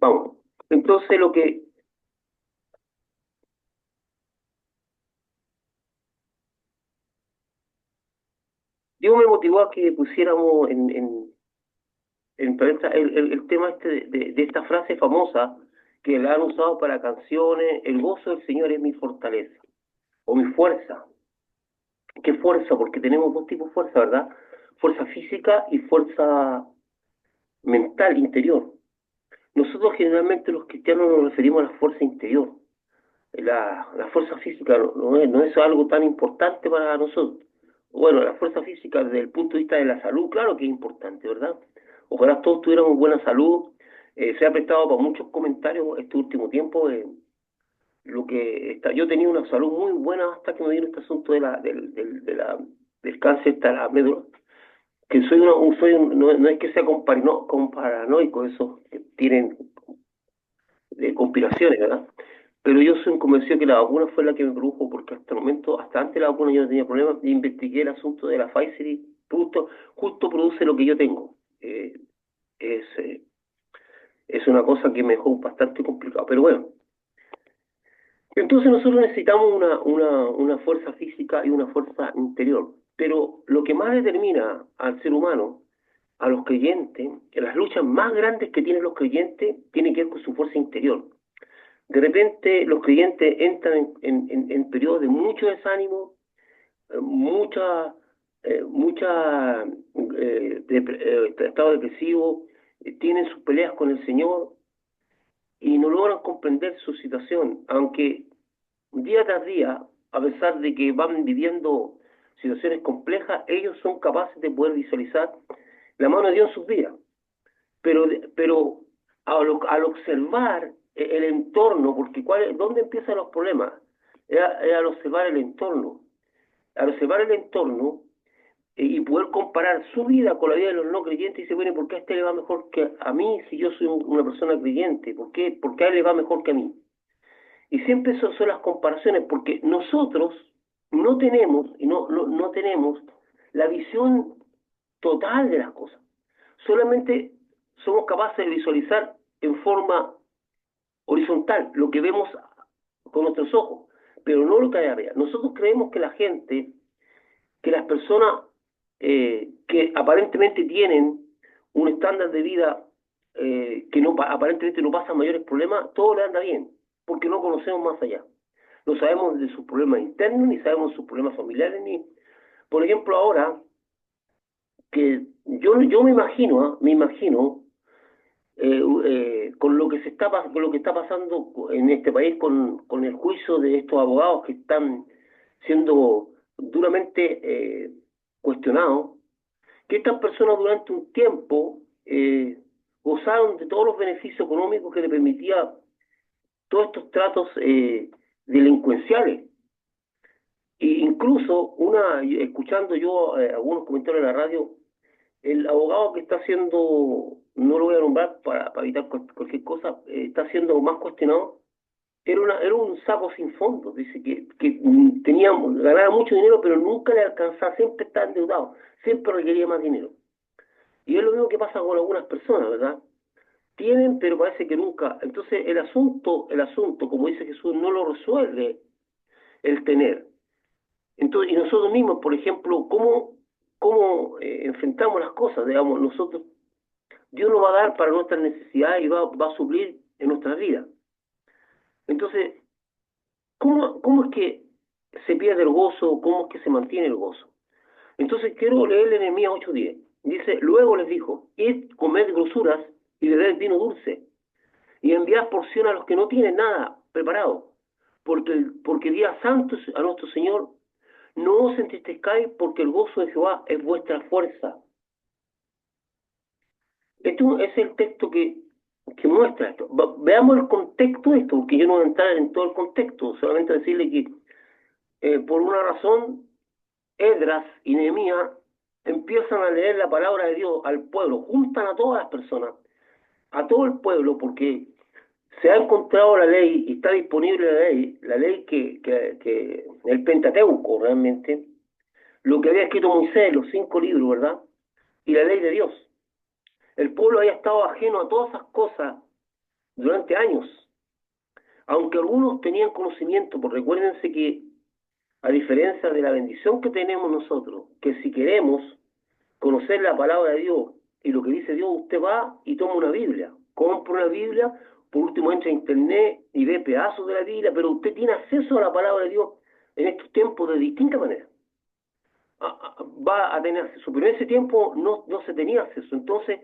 Vamos. Entonces lo que Dios me motivó a que pusiéramos el tema este de esta frase famosa que la han usado para canciones: el gozo del Señor es mi fortaleza o mi fuerza. ¿Qué fuerza? Porque tenemos dos tipos de fuerza, ¿verdad? Fuerza física y fuerza mental, interior. Nosotros generalmente los cristianos nos referimos a la fuerza interior. La fuerza física no es algo tan importante para nosotros. Bueno, la fuerza física desde el punto de vista de la salud, claro que es importante, ¿verdad? Ojalá todos tuviéramos buena salud. Se ha prestado para muchos comentarios este último tiempo. Yo tenía una salud muy buena hasta que me vino este asunto del cáncer de la médula. Que no es que sea con paranoico, esos que tienen conspiraciones, ¿verdad? Pero yo soy un convencido que la vacuna fue la que me produjo, porque hasta el momento, hasta antes de la vacuna yo no tenía problemas, y investigué el asunto de la Pfizer y justo produce lo que yo tengo. Es, eh, es una cosa que me dejó bastante complicado, pero bueno. Entonces nosotros necesitamos una fuerza física y una fuerza interior, pero lo que más determina al ser humano, a los creyentes, que las luchas más grandes que tienen los creyentes, tienen que ver con su fuerza interior. De repente los creyentes entran en periodos de mucho desánimo, mucha, mucha estado depresivo, tienen sus peleas con el Señor y no logran comprender su situación, aunque día tras día, a pesar de que van viviendo situaciones complejas, ellos son capaces de poder visualizar la mano de Dios en sus vidas. Pero al observar el entorno, porque ¿dónde empiezan los problemas? Es al observar el entorno. Al observar el entorno y poder comparar su vida con la vida de los no creyentes, y dice, bueno, ¿por qué a este le va mejor que a mí si yo soy una persona creyente? ¿Por qué a él le va mejor que a mí? Y siempre son las comparaciones, porque nosotros no tenemos, no tenemos la visión total de las cosas. Solamente somos capaces de visualizar en forma horizontal lo que vemos con nuestros ojos, pero no lo que hay arriba. Nosotros creemos que la gente, que las personas que aparentemente tienen un estándar de vida que aparentemente no pasan mayores problemas, todo le anda bien, porque no conocemos más allá. No sabemos de sus problemas internos, ni sabemos sus problemas familiares, ni, por ejemplo, ahora que yo me imagino con lo que con lo que está pasando en este país con el juicio de estos abogados que están siendo duramente cuestionados, que estas personas durante un tiempo gozaron de todos los beneficios económicos que le permitía todos estos tratos delincuenciales. E incluso escuchando yo algunos comentarios en la radio, el abogado que está haciendo, no lo voy a nombrar para evitar cualquier cosa, está siendo más cuestionado. Era un saco sin fondo, dice que ganaba mucho dinero, pero nunca le alcanzaba, siempre estaba endeudado, siempre requería más dinero. Y es lo mismo que pasa con algunas personas, ¿verdad? Tienen, pero parece que nunca. Entonces el asunto, como dice Jesús, no lo resuelve el tener. Entonces, y nosotros mismos, por ejemplo, ¿cómo enfrentamos las cosas? Digamos, nosotros, Dios nos va a dar para nuestras necesidades y va a suplir en nuestras vidas. Entonces, ¿cómo es que se pierde el gozo? ¿Cómo es que se mantiene el gozo? Entonces, quiero leer Nehemías 8:10. Dice, luego les dijo, id, comed grosuras y bebed vino dulce, y enviad porción a los que no tienen nada preparado, porque día santo a nuestro Señor. No os entristezcáis, porque el gozo de Jehová es vuestra fuerza. Esto es el texto que muestra esto. Veamos el contexto de esto, porque yo no voy a entrar en todo el contexto, solamente decirle que por una razón Esdras y Nehemías empiezan a leer la palabra de Dios al pueblo, juntan a todas las personas, a todo el pueblo, porque se ha encontrado la ley y está disponible la ley que el Pentateuco realmente, lo que había escrito Moisés, los 5 libros, ¿verdad? Y la ley de Dios. El pueblo había estado ajeno a todas esas cosas durante años, aunque algunos tenían conocimiento, pues recuérdense que a diferencia de la bendición que tenemos nosotros, que si queremos conocer la palabra de Dios y lo que dice Dios, usted va y toma una Biblia, compra una Biblia, por último entra a internet y ve pedazos de la Biblia, pero usted tiene acceso a la palabra de Dios en estos tiempos de distinta manera. Va a tener acceso, pero en ese tiempo no se tenía acceso. Entonces,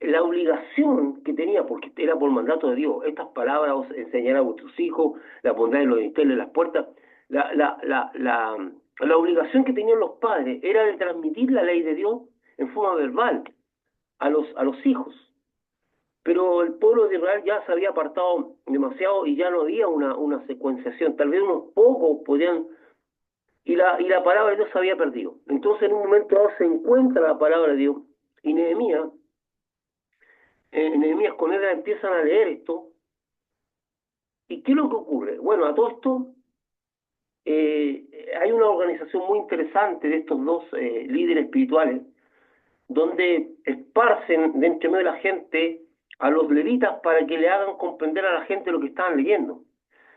la obligación que tenía, porque era por mandato de Dios, estas palabras os enseñará a vuestros hijos, la pondrá en los dinteles, en las puertas, la obligación que tenían los padres era de transmitir la ley de Dios en forma verbal a los hijos. Pero el pueblo de Israel ya se había apartado demasiado y ya no había una secuenciación. Tal vez unos pocos podían, y la palabra de Dios se había perdido. Entonces en un momento dado se encuentra la palabra de Dios y Nehemías con él empiezan a leer esto. ¿Y qué es lo que ocurre? Bueno, a todo esto hay una organización muy interesante de estos dos líderes espirituales, donde esparcen de entre medio de la gente a los levitas para que le hagan comprender a la gente lo que estaban leyendo.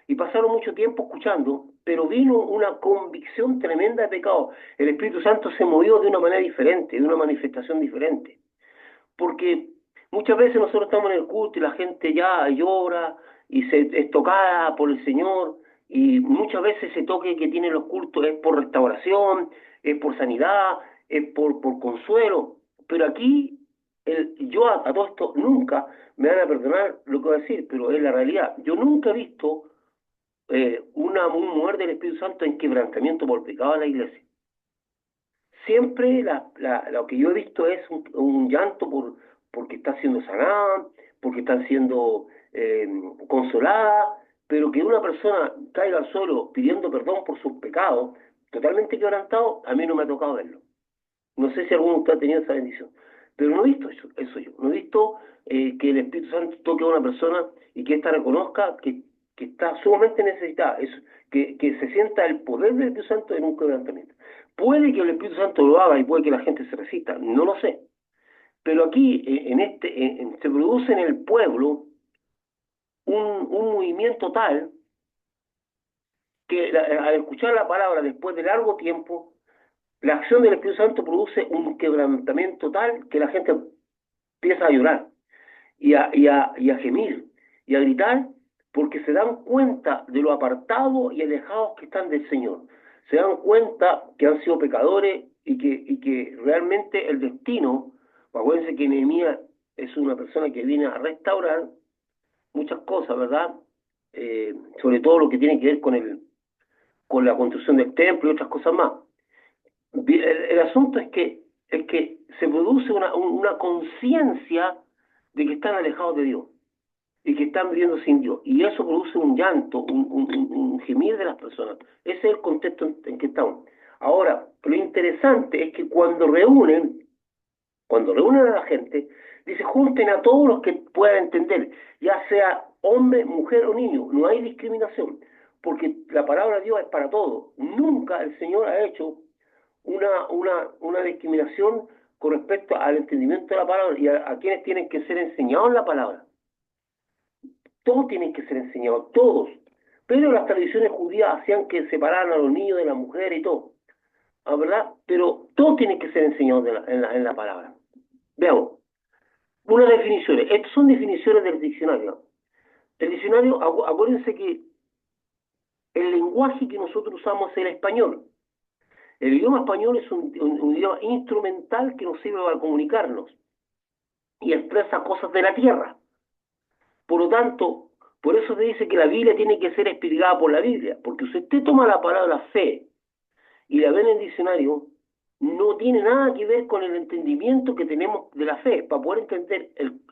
Y pasaron mucho tiempo escuchando, pero vino una convicción tremenda de pecado. El Espíritu Santo se movió de una manera diferente, de una manifestación diferente. Porque muchas veces nosotros estamos en el culto y la gente ya llora y es tocada por el Señor, y muchas veces ese toque que tienen los cultos es por restauración, es por sanidad, es por consuelo, pero aquí yo a todo esto nunca, me van a perdonar lo que voy a decir, pero es la realidad, yo nunca he visto un mover del Espíritu Santo en quebrantamiento por pecado en la iglesia. Siempre lo que yo he visto es un llanto porque está siendo sanada, porque están siendo consolada, pero que una persona caiga al suelo pidiendo perdón por sus pecados, totalmente quebrantado, a mí no me ha tocado verlo. No sé si alguno de ustedes ha tenido esa bendición, pero no he visto eso yo. No he visto que el Espíritu Santo toque a una persona y que ésta reconozca que está sumamente necesitada, que se sienta el poder del Espíritu Santo en un quebrantamiento. Puede que el Espíritu Santo lo haga y puede que la gente se resista, no lo sé. Pero aquí se produce en el pueblo un movimiento tal que al escuchar la palabra después de largo tiempo, la acción del Espíritu Santo produce un quebrantamiento tal que la gente empieza a llorar y a gemir y a gritar porque se dan cuenta de lo apartados y alejados que están del Señor. Se dan cuenta que han sido pecadores y que realmente el destino, acuérdense que Nehemías es una persona que viene a restaurar muchas cosas, ¿verdad? Sobre todo lo que tiene que ver con la construcción del templo y otras cosas más. El asunto es que se produce una conciencia de que están alejados de Dios y que están viviendo sin Dios. Y eso produce un llanto, un gemir de las personas. Ese es el contexto en que estamos. Ahora, lo interesante es que cuando reúnen a la gente, dice, junten a todos los que puedan entender, ya sea hombre, mujer o niño, no hay discriminación, porque la palabra de Dios es para todos. Nunca el Señor ha hecho una discriminación con respecto al entendimiento de la palabra y a quienes tienen que ser enseñados la palabra. Todos tienen que ser enseñados, todos. Pero las tradiciones judías hacían que separaran a los niños de las mujeres y todo. ¿Verdad? Pero todos tienen que ser enseñados en la palabra. Veamos. Unas definiciones. Estas son definiciones del diccionario. El diccionario, acuérdense que el lenguaje que nosotros usamos es el español. El idioma español es un idioma instrumental que nos sirve para comunicarnos y expresa cosas de la tierra. Por lo tanto, por eso se dice que la Biblia tiene que ser explicada por la Biblia, porque si usted toma la palabra fe y la ve en el diccionario, no tiene nada que ver con el entendimiento que tenemos de la fe. Para poder entender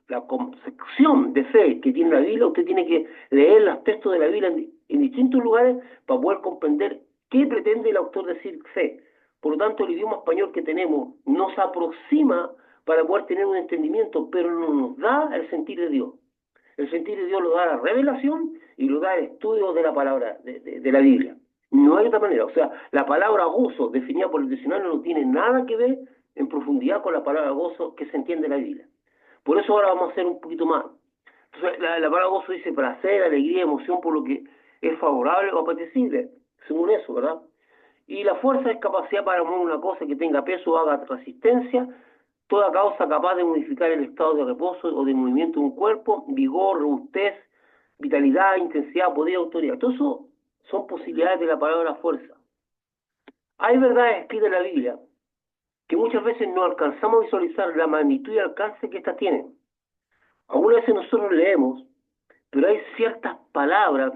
la concepción de fe que tiene la Biblia, usted tiene que leer los textos de la Biblia en distintos lugares para poder comprender qué pretende el autor decir fe. Por lo tanto, el idioma español que tenemos nos aproxima para poder tener un entendimiento, pero no nos da el sentir de Dios. El sentir de Dios lo da la revelación y lo da el estudio de la palabra, de la Biblia. No hay otra manera. O sea, la palabra gozo, definida por el diccionario, no tiene nada que ver en profundidad con la palabra gozo que se entiende en la Biblia. Por eso ahora vamos a hacer un poquito más. Entonces, la palabra gozo dice placer, alegría, emoción por lo que es favorable o apetecible, según eso, ¿verdad? Y la fuerza es capacidad para mover una cosa que tenga peso o haga resistencia, toda causa capaz de modificar el estado de reposo o de movimiento de un cuerpo, vigor, robustez, vitalidad, intensidad, poder, autoridad. Todo eso son posibilidades de la palabra fuerza. Hay verdades escritas en la Biblia que muchas veces no alcanzamos a visualizar la magnitud y alcance que éstas tienen. Algunas veces nosotros leemos, pero hay ciertas palabras,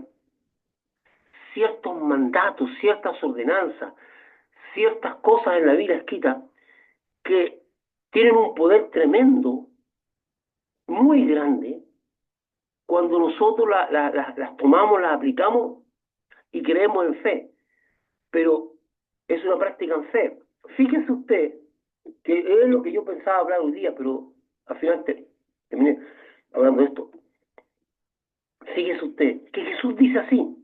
ciertos mandatos, ciertas ordenanzas, ciertas cosas en la Biblia escritas que tienen un poder tremendo, muy grande, cuando nosotros las tomamos, las aplicamos y creemos en fe. Pero es una práctica en fe. Fíjese usted que es lo que yo pensaba hablar hoy día, pero al final terminé hablando de esto. Fíjese usted que Jesús dice así.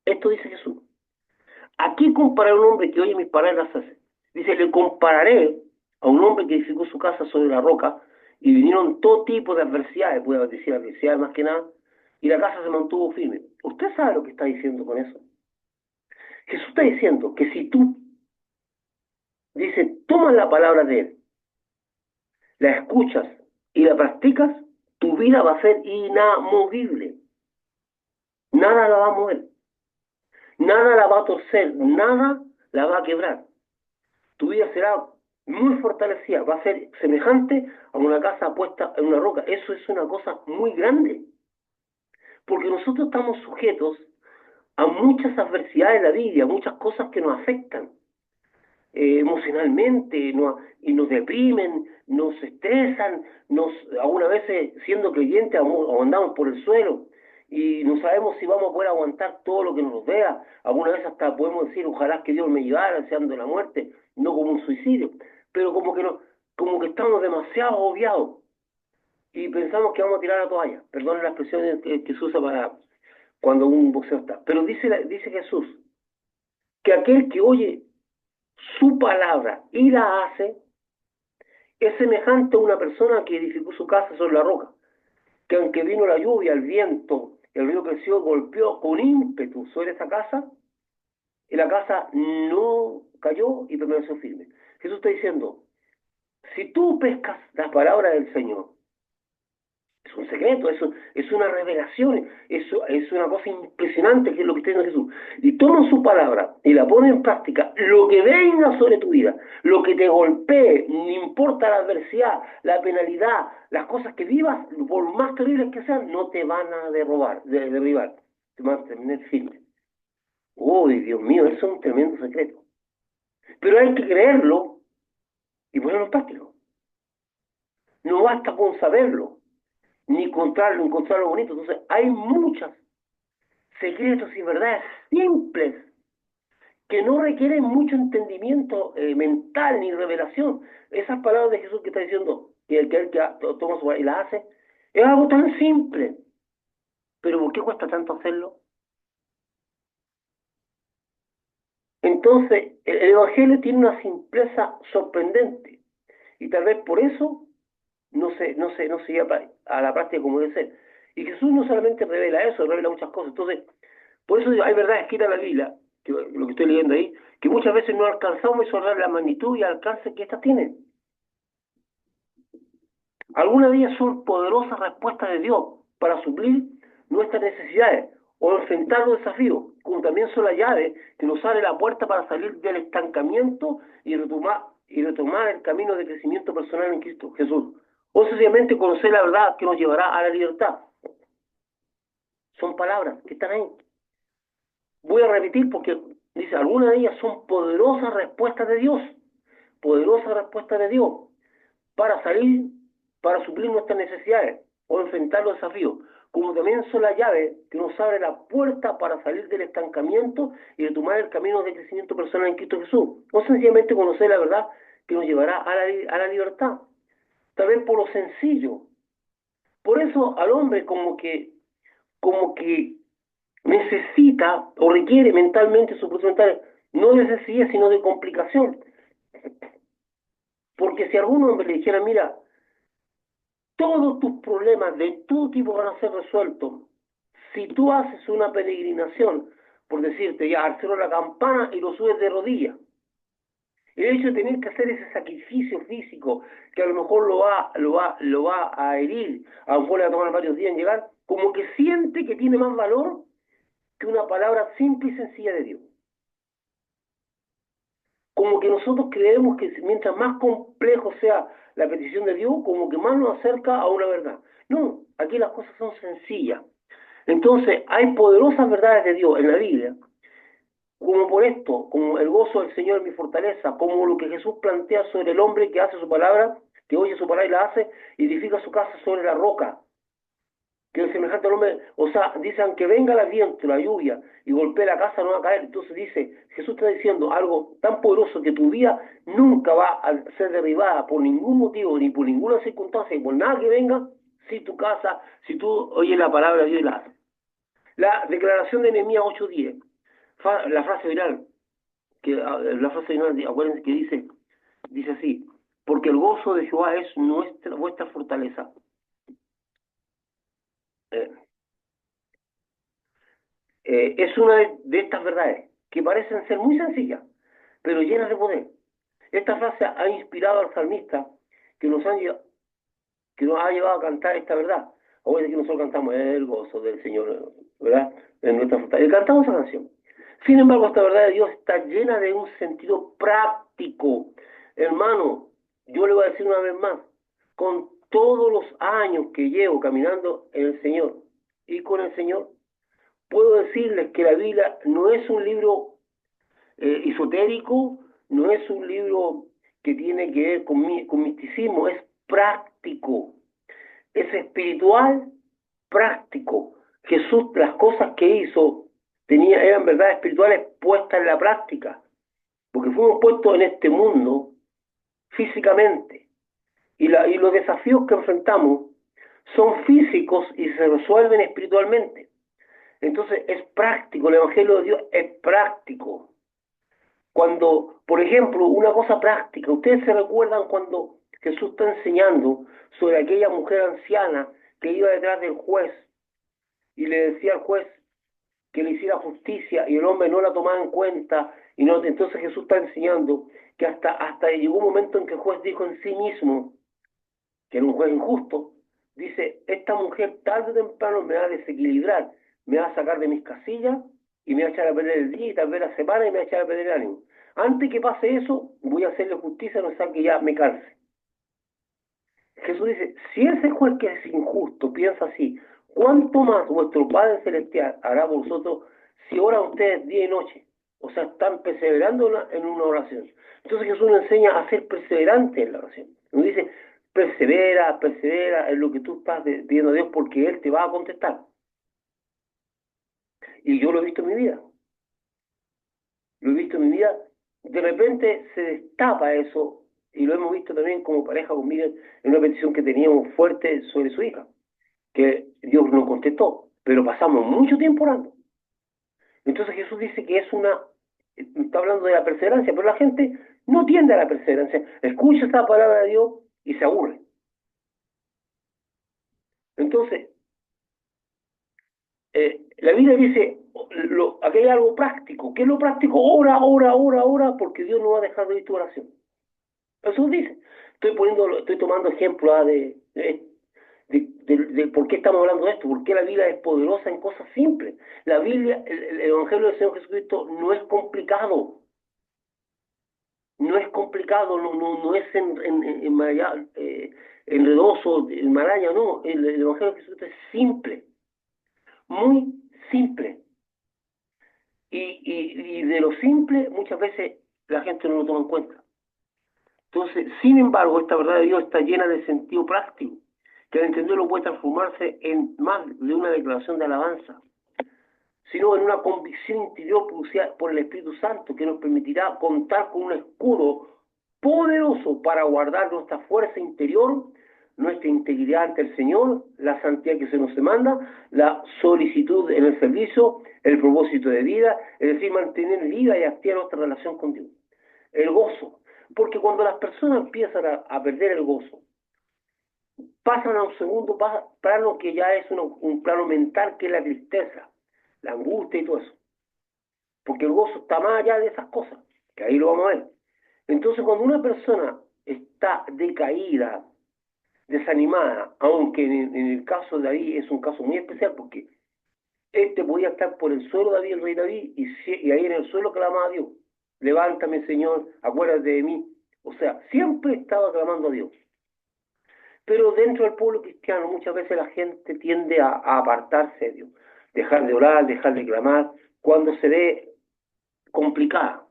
Esto dice Jesús. Aquí comparar a un hombre que oye mis palabras hace. Dice, le compararé a un hombre que edificó su casa sobre la roca y vinieron todo tipo de adversidades, puede decir adversidades más que nada, y la casa se mantuvo firme. ¿Usted sabe lo que está diciendo con eso? Jesús está diciendo que si tú, dice, tomas la palabra de Él, la escuchas y la practicas, tu vida va a ser inamovible. Nada la va a mover, nada la va a torcer, nada la va a quebrar. Tu vida será muy fortalecida, va a ser semejante a una casa puesta en una roca. Eso es una cosa muy grande, porque nosotros estamos sujetos a muchas adversidades en la vida, muchas cosas que nos afectan emocionalmente y nos deprimen, nos estresan, algunas veces siendo creyentes andamos por el suelo y no sabemos si vamos a poder aguantar todo lo que nos rodea. Algunas veces hasta podemos decir, ojalá que Dios me ayudara, deseando la muerte, no como un suicidio, pero como que, no, como que estamos demasiado obviados y pensamos que vamos a tirar la toalla. Perdón la expresión que se usa para cuando un boxeo está. Pero dice Jesús que aquel que oye su palabra y la hace, es semejante a una persona que edificó su casa sobre la roca, que aunque vino la lluvia, el viento, el río creció, golpeó con ímpetu sobre esa casa, y la casa no cayó y permaneció firme. Jesús está diciendo, si tú pescas las palabras del Señor, es un secreto, es una revelación, es una cosa impresionante que es lo que está diciendo Jesús. Y toma su palabra y la pone en práctica, lo que venga sobre tu vida, lo que te golpee, no importa la adversidad, la penalidad, las cosas que vivas, por más terribles que sean, no te van a derribar, te van a tener firme. Uy, Dios mío, eso es un tremendo secreto. Pero hay que creerlo y ponerlo en práctica. No basta con saberlo, ni encontrarlo bonito. Entonces, hay muchos secretos y verdades simples que no requieren mucho entendimiento mental ni revelación. Esas palabras de Jesús que está diciendo, que el que toma su y la hace, es algo tan simple. Pero ¿por qué cuesta tanto hacerlo? Entonces, el Evangelio tiene una simpleza sorprendente. Y tal vez por eso no se lleva a la práctica como debe ser. Y Jesús no solamente revela eso, revela muchas cosas. Entonces, por eso hay verdad escrita en la Biblia, que lo que estoy leyendo ahí, que muchas veces no alcanzamos a visualizar la magnitud y alcance que éstas tienen. Algunas de ellas son poderosas respuestas de Dios para suplir nuestras necesidades o enfrentar los desafíos, como también son la llave que nos abre la puerta para salir del estancamiento y retomar el camino de crecimiento personal en Cristo Jesús. O sencillamente conocer la verdad que nos llevará a la libertad. Son palabras que están ahí. Voy a repetir porque dice, algunas de ellas son poderosas respuestas de Dios, poderosas respuestas de Dios para salir, para suplir nuestras necesidades o enfrentar los desafíos, como también son la llave que nos abre la puerta para salir del estancamiento y retomar el camino de crecimiento personal en Cristo Jesús, o sencillamente conocer la verdad que nos llevará a la libertad, tal vez por lo sencillo. Por eso al hombre como que necesita o requiere mentalmente su proceso mental, no de necesidad, sino de complicación. Porque si algún hombre le dijera, mira, todos tus problemas de todo tipo van a ser resueltos si tú haces una peregrinación, por decirte ya, al cerro de la campana y lo subes de rodillas. El hecho de tener que hacer ese sacrificio físico, que a lo mejor lo va a herir, a lo mejor le va a tomar varios días en llegar, como que siente que tiene más valor que una palabra simple y sencilla de Dios. Como que nosotros creemos que mientras más complejo sea la petición de Dios, como que más nos acerca a una verdad. No, aquí las cosas son sencillas. Entonces, hay poderosas verdades de Dios en la Biblia, como por esto, como el gozo del Señor es mi fortaleza, como lo que Jesús plantea sobre el hombre que hace su palabra, que oye su palabra y la hace, y edifica su casa sobre la roca, que es semejante al hombre, o sea, dicen que venga el viento, la lluvia, y golpee la casa, no va a caer. Entonces dice, Jesús está diciendo algo tan poderoso que tu vida nunca va a ser derribada por ningún motivo, ni por ninguna circunstancia, ni por nada que venga, si tu casa, si tú oyes la palabra de Dios y la haces. La declaración de Nehemías 8:10, la frase viral, la frase final, acuérdense que dice así, porque el gozo de Jehová es vuestra fortaleza. Eh, es una de estas verdades que parecen ser muy sencillas, pero llenas de poder. Esta frase ha inspirado al salmista que nos, han, que nos ha llevado a cantar esta verdad. Ahora que nosotros cantamos el gozo del Señor, ¿verdad? En nuestra fortaleza. Y cantamos esa canción. Sin embargo, esta verdad de Dios está llena de un sentido práctico. Hermano, yo le voy a decir una vez más, con todos los años que llevo caminando en el Señor y con el Señor, puedo decirles que la Biblia no es un libro esotérico, no es un libro que tiene que ver con misticismo, es práctico, es espiritual, práctico. Jesús, las cosas que hizo, eran verdades espirituales puestas en la práctica, porque fuimos puestos en este mundo físicamente, y los desafíos que enfrentamos son físicos y se resuelven espiritualmente. Entonces es práctico, el Evangelio de Dios es práctico. Cuando, por ejemplo, una cosa práctica, ustedes se recuerdan cuando Jesús está enseñando sobre aquella mujer anciana que iba detrás del juez y le decía al juez que le hiciera justicia y el hombre no la tomaba en cuenta, y no, entonces Jesús está enseñando que hasta llegó un momento en que el juez dijo en sí mismo, que era un juez injusto, dice, esta mujer tarde o temprano me va a desequilibrar, me va a sacar de mis casillas y me va a echar a perder el día y tal vez la semana y me va a echar a perder el ánimo. Antes que pase eso, voy a hacerle justicia, no sea que ya me canse. Jesús dice, si ese juez que es injusto piensa así, ¿cuánto más vuestro Padre Celestial hará por vosotros si oran ustedes día y noche? O sea, están perseverando en una oración. Entonces Jesús nos enseña a ser perseverante en la oración. Nos dice, persevera, persevera en lo que tú estás pidiendo a Dios porque Él te va a contestar. Y yo lo he visto en mi vida. Lo he visto en mi vida. De repente se destapa eso y lo hemos visto también como pareja conmigo en una petición que teníamos fuerte sobre su hija, que Dios nos contestó, pero pasamos mucho tiempo orando. Entonces Jesús dice que está hablando de la perseverancia, pero la gente no tiende a la perseverancia, escucha esta palabra de Dios y se aburre. Entonces, la Biblia dice, aquí hay algo práctico. ¿Qué es lo práctico? Ora, ora, ora, ora, porque Dios no va a dejar de oír tu oración. Jesús dice, estoy tomando ejemplos de por qué estamos hablando de esto, por qué la Biblia es poderosa en cosas simples. La Biblia, el Evangelio del Señor Jesucristo no es complicado, no es complicado, no es enredoso, enmaraña, no. El Evangelio de Jesucristo es simple, muy simple. Y de lo simple muchas veces la gente no lo toma en cuenta. Entonces, sin embargo, esta verdad de Dios está llena de sentido práctico, que al entenderlo puede transformarse en más de una declaración de alabanza, sino en una convicción interior producida por el Espíritu Santo que nos permitirá contar con un escudo poderoso para guardar nuestra fuerza interior, nuestra integridad ante el Señor, la santidad que se nos demanda, la solicitud en el servicio, el propósito de vida, es decir, mantener viva y activa nuestra relación con Dios. El gozo, porque cuando las personas empiezan a perder el gozo, pasan a un segundo plano que ya es un plano mental, que es la tristeza, la angustia y todo eso. Porque el gozo está más allá de esas cosas, que ahí lo vamos a ver. Entonces, cuando una persona está decaída, desanimada, aunque en el caso de David es un caso muy especial, porque este podía estar por el suelo, David, el rey David, y ahí en el suelo clamaba a Dios: levántame, Señor, acuérdate de mí. O sea, siempre estaba clamando a Dios. Pero dentro del pueblo cristiano muchas veces la gente tiende a apartarse de Dios, dejar de orar, dejar de clamar, cuando se ve complicada.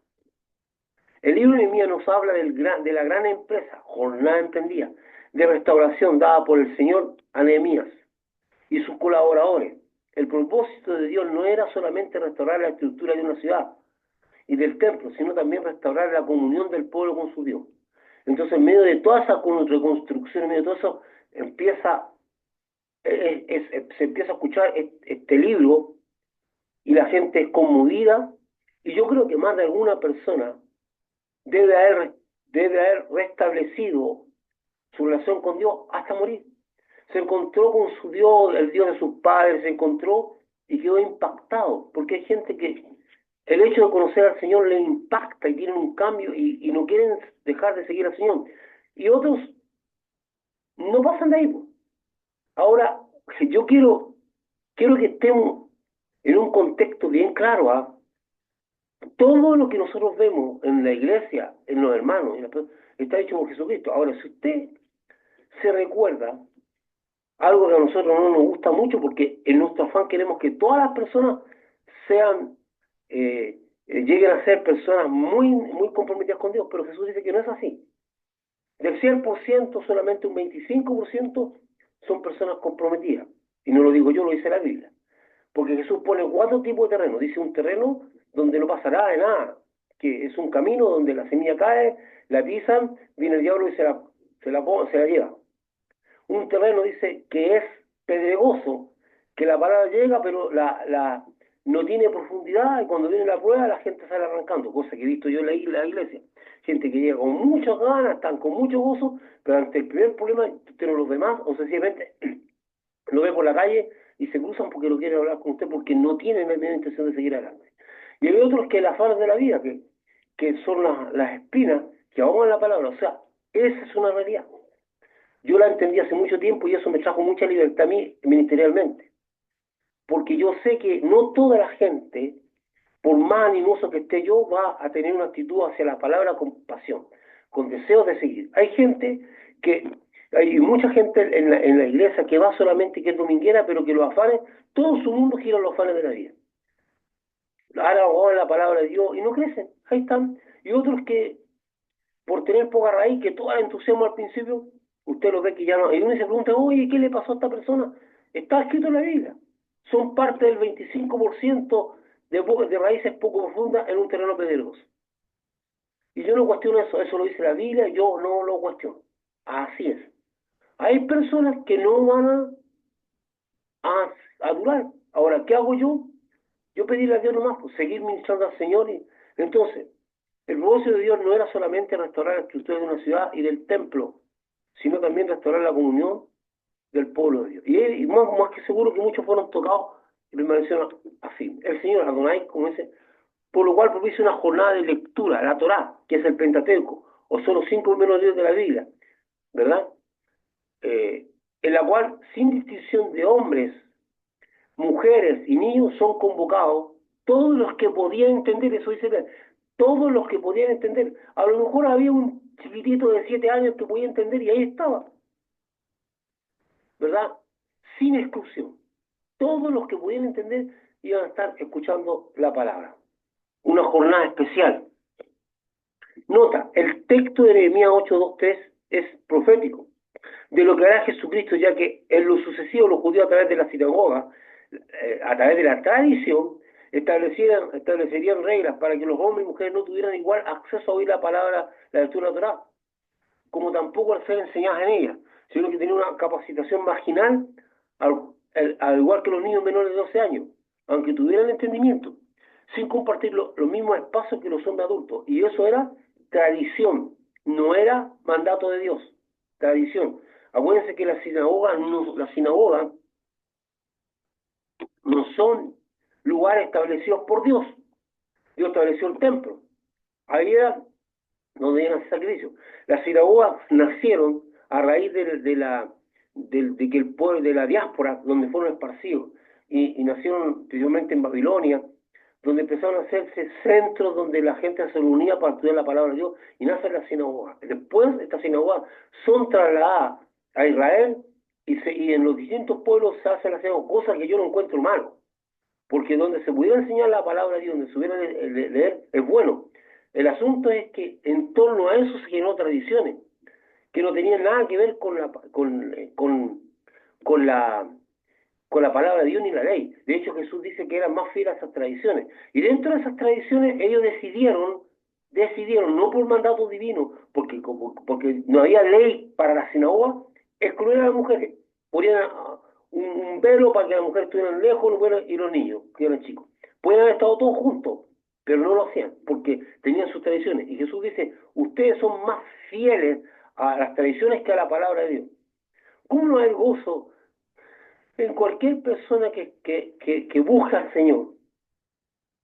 El libro de Nehemías nos habla de la gran empresa, jornada emprendida, de restauración dada por el Señor a Nehemías y sus colaboradores. El propósito de Dios no era solamente restaurar la estructura de una ciudad y del templo, sino también restaurar la comunión del pueblo con su Dios. Entonces, en medio de toda esa reconstrucción, en medio de todo eso, se empieza a escuchar este libro y la gente es conmovida, y yo creo que más de alguna persona debe haber, debe haber restablecido su relación con Dios hasta morir. Se encontró con su Dios, el Dios de sus padres, se encontró y quedó impactado, porque hay gente que el hecho de conocer al Señor le impacta y tienen un cambio y no quieren dejar de seguir al Señor. Y otros no pasan de ahí, pues. Ahora, yo quiero que estemos en un contexto bien claro, ¿ah? Todo lo que nosotros vemos en la iglesia, en los hermanos, está hecho por Jesucristo. Ahora, si usted se recuerda algo que a nosotros no nos gusta mucho, porque en nuestro afán queremos que todas las personas sean, lleguen a ser personas muy comprometidas con Dios, pero Jesús dice que no es así. Del 100% solamente un 25% son personas comprometidas. Y no lo digo yo, lo dice la Biblia. Porque Jesús pone 4 tipos de terreno. Dice un terreno donde no pasará de nada, que es un camino donde la semilla cae, la pisan, viene el diablo y se la lleva. Un terreno, dice, que es pedregoso, que la palabra llega, pero no tiene profundidad, y cuando viene la prueba la gente sale arrancando, cosa que he visto yo en la iglesia. Gente que llega con muchas ganas, están con mucho gozo, pero ante el primer problema, usted no los ve más, o sencillamente lo ve por la calle y se cruzan porque no quieren hablar con usted, porque no tienen la misma intención de seguir adelante. Y hay otros que las fases de la vida, que son las espinas que ahogan la palabra. O sea, esa es una realidad. Yo la entendí hace mucho tiempo y eso me trajo mucha libertad a mí ministerialmente. Porque yo sé que no toda la gente, por más animoso que esté yo, va a tener una actitud hacia la palabra con pasión, con deseos de seguir. Hay mucha gente en la iglesia que va solamente, que es dominguera, pero que los afanes, todo su mundo gira en los afanes de la vida. Ahora ahogan la palabra de Dios y no crecen, ahí están. Y otros que, por tener poca raíz, que todo el entusiasmo al principio, usted lo ve que ya no. Y uno se pregunta: oye, ¿qué le pasó a esta persona? Está escrito en la Biblia. Son parte del 25% de raíces poco profundas en un terreno pedregoso. Y yo no cuestiono eso lo dice la Biblia, yo no lo cuestiono. Así es. Hay personas que no van a durar. Ahora, ¿qué hago yo? Yo pedirle a Dios nomás, pues, seguir ministrando al Señor. Entonces, el propósito de Dios no era solamente restaurar la estructura de una ciudad y del templo, sino también restaurar la comunión del pueblo de Dios. Y más que seguro que muchos fueron tocados y permanecieron así. El Señor Adonai, como dice, por lo cual propicia una jornada de lectura, la Torá, que es el Pentateuco, o son los 5 primeros libros de la Biblia, ¿verdad? Eh, en la cual, sin distinción de hombres, mujeres y niños, son convocados todos los que podían entender. Eso dice todos los que podían entender. A lo mejor había un chiquitito de 7 años que podía entender y ahí estaba, ¿verdad? Sin exclusión. Todos los que podían entender iban a estar escuchando la palabra. Una jornada especial. Nota, el texto de Nehemías 8:2-3 es profético de lo que hará Jesucristo, ya que en lo sucesivo los judíos, a través de la sinagoga, a través de la tradición, establecerían reglas para que los hombres y mujeres no tuvieran igual acceso a oír la palabra, la lectura de la Torá, como tampoco al ser enseñadas en ella, sino que tenían una capacitación marginal, al igual que los niños menores de 12 años, aunque tuvieran entendimiento, sin compartir los mismos espacios que los hombres adultos. Y eso era tradición, no era mandato de Dios, tradición. Acuérdense que las sinagogas no son lugares establecidos por Dios. Dios estableció el templo. Ahí era donde iban a hacer sacrificios. Las sinagogas nacieron a raíz de que el pueblo de la diáspora, donde fueron esparcidos, y nacieron principalmente en Babilonia, donde empezaron a hacerse centros donde la gente se reunía para estudiar la palabra de Dios, y nacen las sinagogas. Después estas sinagogas son trasladadas a Israel, y en los distintos pueblos se hacen las sinagogas, cosas que yo no encuentro malo, porque donde se pudiera enseñar la palabra de Dios, donde se pudiera leer, es bueno. El asunto es que en torno a eso se generó tradiciones que no tenían nada que ver con la con la palabra de Dios ni la ley. De hecho, Jesús dice que eran más fieles a esas tradiciones. Y dentro de esas tradiciones ellos decidieron, no por mandato divino, porque no había ley para la sinagoga, excluir a las mujeres. Ponían un velo para que las mujeres estuvieran lejos y los niños, que eran chicos. Pueden haber estado todos juntos, pero no lo hacían, porque tenían sus tradiciones. Y Jesús dice, ustedes son más fieles a las tradiciones que a la palabra de Dios. ¿Cómo no hay gozo en cualquier persona que busca al Señor?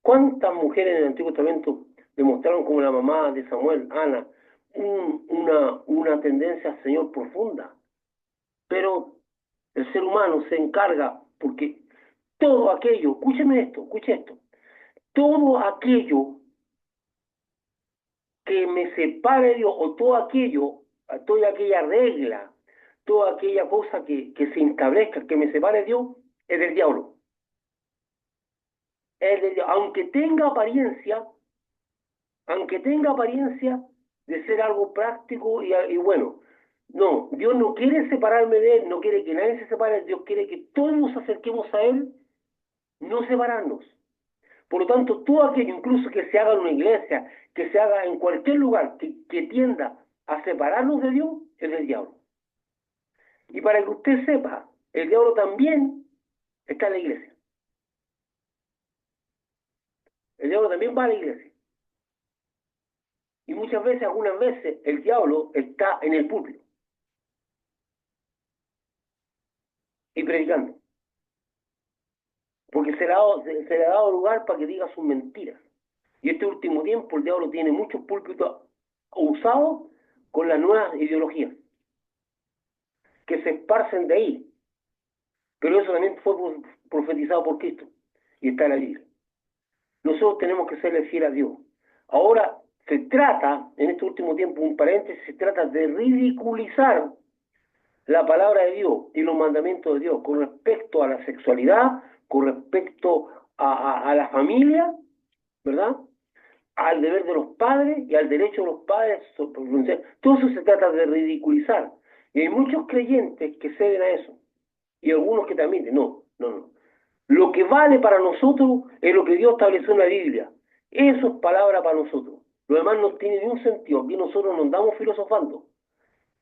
¿Cuántas mujeres en el Antiguo Testamento demostraron, como la mamá de Samuel, Ana, una tendencia al Señor profunda? Pero el ser humano se encarga, porque todo aquello, escuche esto, todo aquello que me separe de Dios, o toda aquella regla, toda aquella cosa que se establezca, que me separe de Dios, es del diablo. Aunque tenga apariencia de ser algo práctico y bueno. No, Dios no quiere separarme de Él, no quiere que nadie se separe. Dios quiere que todos nos acerquemos a Él, no separarnos. Por lo tanto, todo aquello, incluso que se haga en una iglesia, que se haga en cualquier lugar, que tienda a separarnos de Dios, es del diablo. Y para que usted sepa, el diablo también está en la iglesia. El diablo también va a la iglesia. Y algunas veces, el diablo está en el púlpito y predicando. Porque se le ha dado lugar para que diga sus mentiras. Y este último tiempo el diablo tiene muchos púlpitos usados con las nuevas ideologías que se esparcen de ahí. Pero eso también fue profetizado por Cristo y está en la Biblia. Nosotros tenemos que serle fiel a Dios. Ahora se trata, en este último tiempo, un paréntesis, se trata de ridiculizar la palabra de Dios y los mandamientos de Dios con respecto a la sexualidad, con respecto a la familia, ¿verdad? Al deber de los padres y al derecho de los padres. Todo eso se trata de ridiculizar. Y hay muchos creyentes que ceden a eso. Y algunos que también dicen, no. Lo que vale para nosotros es lo que Dios estableció en la Biblia. Eso es palabra para nosotros. Lo demás no tiene ningún sentido. Aquí nosotros no andamos filosofando,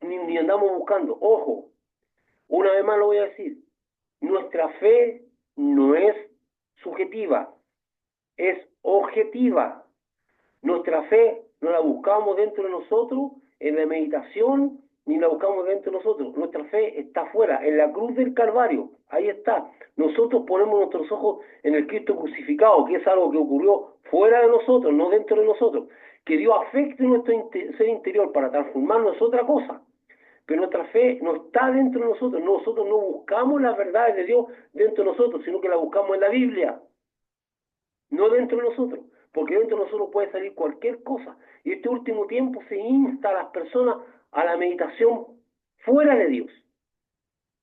ni andamos buscando. Ojo, una vez más lo voy a decir. Nuestra fe no es subjetiva, es objetiva. Nuestra fe no la buscamos dentro de nosotros, en la meditación, ni la buscamos dentro de nosotros. Nuestra fe está afuera, en la cruz del Calvario. Ahí está. Nosotros ponemos nuestros ojos en el Cristo crucificado, que es algo que ocurrió fuera de nosotros, no dentro de nosotros. Que Dios afecte nuestro ser interior para transformarnos es otra cosa. Pero nuestra fe no está dentro de nosotros. Nosotros no buscamos las verdades de Dios dentro de nosotros, sino que las buscamos en la Biblia, no dentro de nosotros, porque dentro de nosotros puede salir cualquier cosa. Y este último tiempo se insta a las personas a la meditación fuera de Dios,